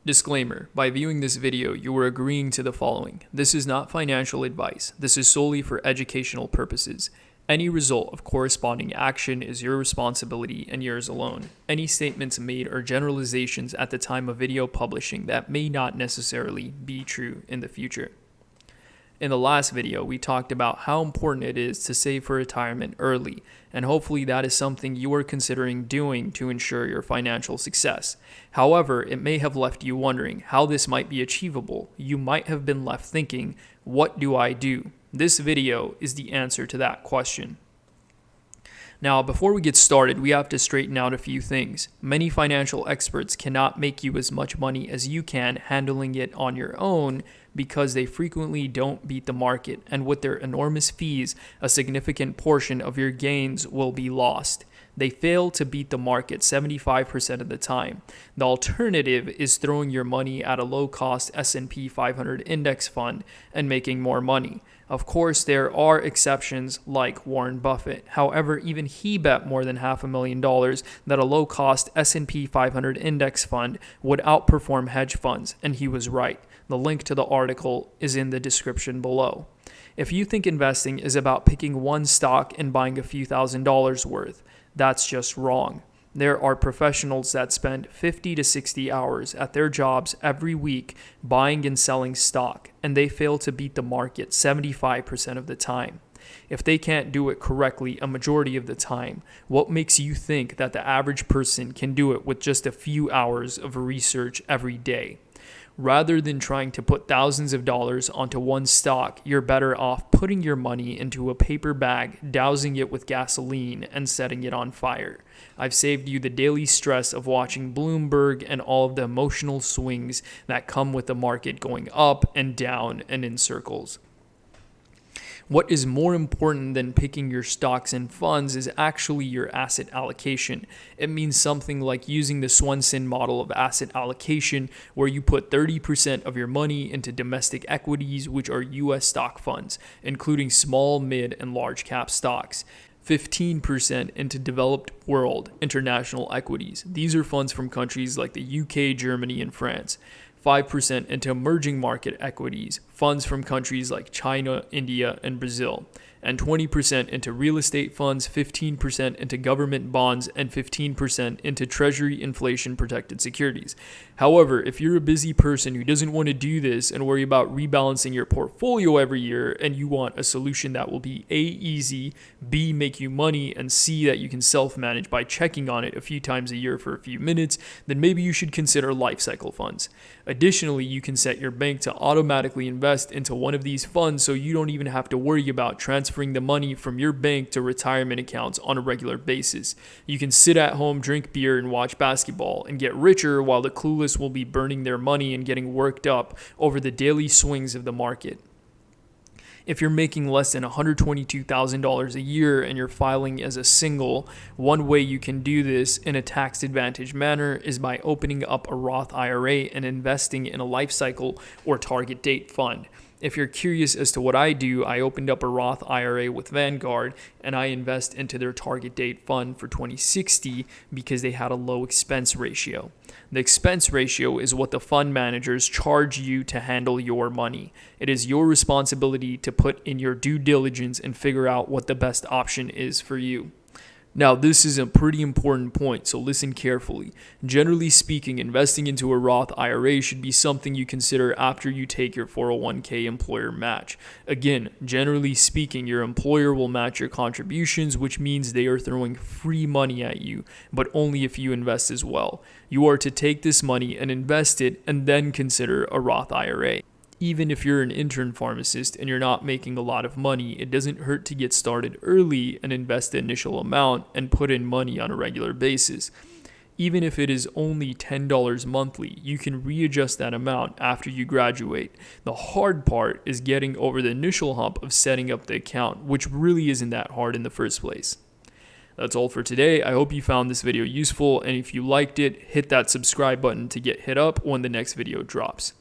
Disclaimer: by viewing this video, you are agreeing to the following. This is not financial advice. This is solely for educational purposes. Any result of corresponding action is your responsibility and yours alone. Any statements made are generalizations at the time of video publishing that may not necessarily be true in the future. In the last video, we talked about how important it is to save for retirement early, and hopefully that is something you are considering doing to ensure your financial success. However, it may have left you wondering how this might be achievable. You might have been left thinking, what do I do? This video is the answer to that question. Now, before we get started, we have to straighten out a few things. Many financial experts cannot make you as much money as you can handling it on your own because they frequently don't beat the market, and with their enormous fees, a significant portion of your gains will be lost. They fail to beat the market 75% of the time. The alternative is throwing your money at a low-cost S&P 500 index fund and making more money. Of course, there are exceptions like Warren Buffett. However, even he bet more than $500,000 that a low-cost S&P 500 index fund would outperform hedge funds, and he was right. The link to the article is in the description below. If you think investing is about picking one stock and buying a few $1,000s worth, that's just wrong. There are professionals that spend 50 to 60 hours at their jobs every week buying and selling stock, and they fail to beat the market 75% of the time. If they can't do it correctly a majority of the time, what makes you think that the average person can do it with just a few hours of research every day? Rather than trying to put thousands of dollars onto one stock, you're better off putting your money into a paper bag, dousing it with gasoline, and setting it on fire. I've saved you the daily stress of watching Bloomberg and all of the emotional swings that come with the market going up and down and in circles. What is more important than picking your stocks and funds is actually your asset allocation. It means something like using the Swensen model of asset allocation, where you put 30% of your money into domestic equities, which are U.S. stock funds, including small, mid, and large cap stocks. 15% into developed world international equities. These are funds from countries like the UK, Germany, and France. 5% into emerging market equities, funds from countries like China, India, and Brazil, and 20% into real estate funds, 15% into government bonds, and 15% into treasury inflation protected securities. However, if you're a busy person who doesn't want to do this and worry about rebalancing your portfolio every year, and you want a solution that will be A, easy, B, make you money, and C, that you can self-manage by checking on it a few times a year for a few minutes, then maybe you should consider life cycle funds. Additionally, you can set your bank to automatically invest into one of these funds so you don't even have to worry about transferring the money from your bank to retirement accounts on a regular basis. You can sit at home, drink beer, and watch basketball and get richer while the clueless will be burning their money and getting worked up over the daily swings of the market. If you're making less than $122,000 a year and you're filing as a single, one way you can do this in a tax-advantaged manner is by opening up a Roth IRA and investing in a life cycle or target date fund. If you're curious as to what I do, I opened up a Roth IRA with Vanguard, and I invest into their target date fund for 2060 because they had a low expense ratio. The expense ratio is what the fund managers charge you to handle your money. It is your responsibility to put in your due diligence and figure out what the best option is for you. Now, this is a pretty important point, so listen carefully. Generally speaking, investing into a Roth IRA should be something you consider after you take your 401k employer match. Again, generally speaking, your employer will match your contributions, which means they are throwing free money at you, but only if you invest as well. You are to take this money and invest it and then consider a Roth IRA. Even if you're an intern pharmacist and you're not making a lot of money, it doesn't hurt to get started early and invest the initial amount and put in money on a regular basis. Even if it is only $10 monthly, you can readjust that amount after you graduate. The hard part is getting over the initial hump of setting up the account, which really isn't that hard in the first place. That's all for today. I hope you found this video useful, and if you liked it, hit that subscribe button to get hit up when the next video drops.